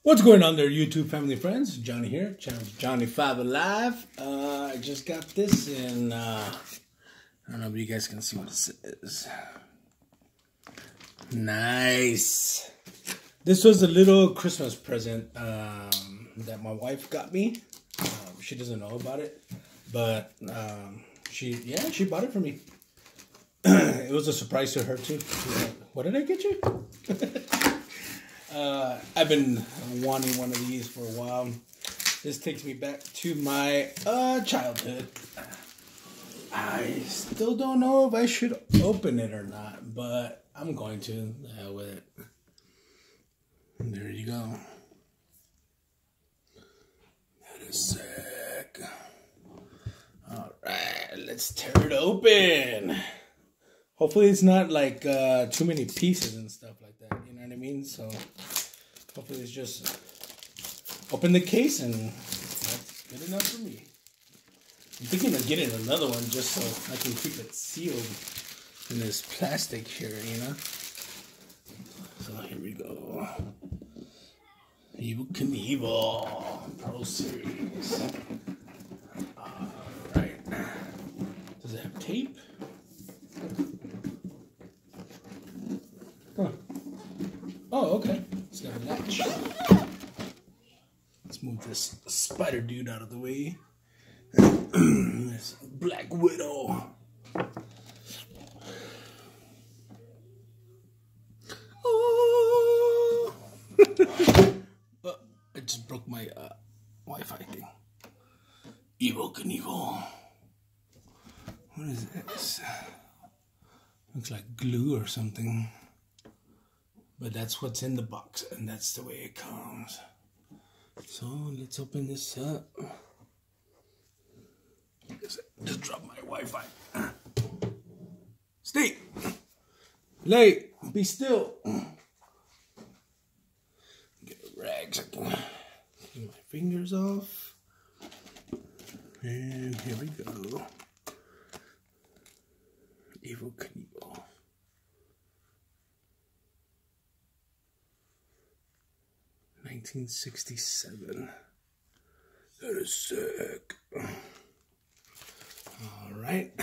What's going on there, YouTube family friends? Johnny here, channel Johnny 5 Alive. I just got this in, I don't know if you guys can see what it says. Nice. This was a little Christmas present that my wife got me. She doesn't know about it, but she bought it for me. It was a surprise to her too. What did I get you? I've been wanting one of these for a while. This takes me back to my childhood. I still don't know if I should open it or not, but I'm going to. The hell with it. There you go. That is sick. Alright, let's tear it open. Hopefully it's not like too many pieces and stuff like that, you know what I mean? So hopefully it's just open the case and that's good enough for me. I'm thinking of getting another one just so I can keep it sealed in this plastic here, you know? So here we go. Evel Knievel Pro Series. Alright. Does it have tape? Huh. Oh, okay. It's got a latch. Let's move this spider dude out of the way. This Black Widow. Oh. I just broke my Wi-Fi thing. Evel Knievel. What is this? Looks like glue or something. But that's what's in the box, and that's the way it comes. So let's open this up. Just dropped my Wi-Fi. Stay. Lay. Be still. Get a rag so I can get my fingers off. And here we go. Evel Knievel. $1967. That is sick. Alright.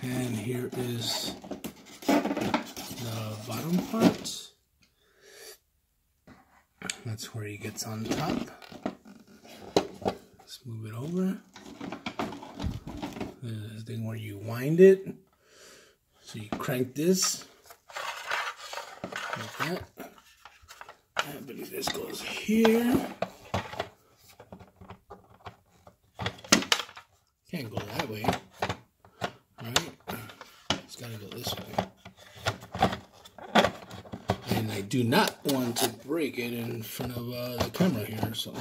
And here is the bottom part. That's where he gets on top. Let's move it over. There's this thing where you wind it. So you crank this. Like that. I believe this goes here. Can't go that way. Right? It's gotta go this way. And I do not want to break it in front of the camera here, so.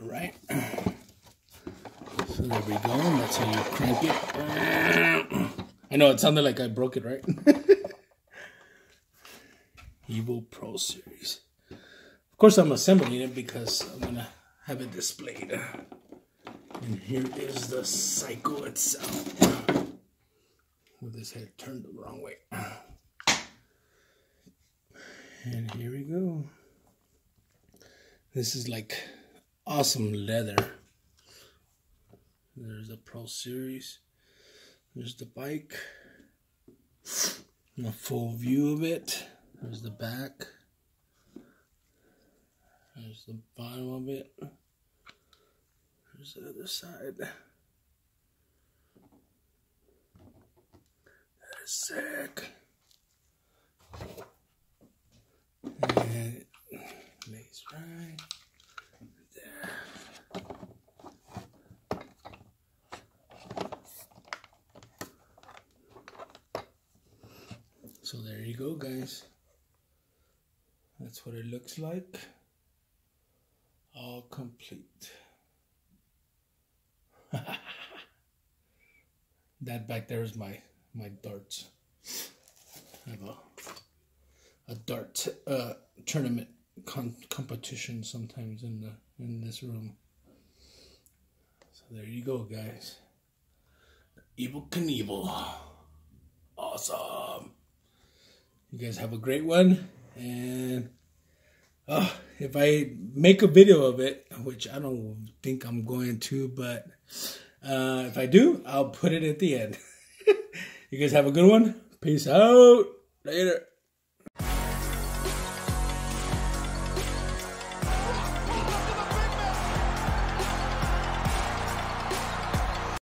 Alright, so there we go, and that's how you crank it. I know it sounded like I broke it, right? Evel Pro Series. Of course I'm assembling it because I'm going to have it displayed. And here is the cycle itself. With this head turned the wrong way. And here we go. This is like awesome leather. There's the Pro Series. There's the bike. A full view of it. There's the back. There's the bottom of it. There's the other side. That is sick. And it lays right there. So there you go, guys. That's what it looks like. All complete. That back there is my darts. I have a dart tournament competition sometimes in this room. So there you go, guys. Evel Knievel. Awesome. You guys have a great one. And if I make a video of it, which I don't think I'm going to, but if I do, I'll put it at the end. You guys have a good one. Peace out. Later.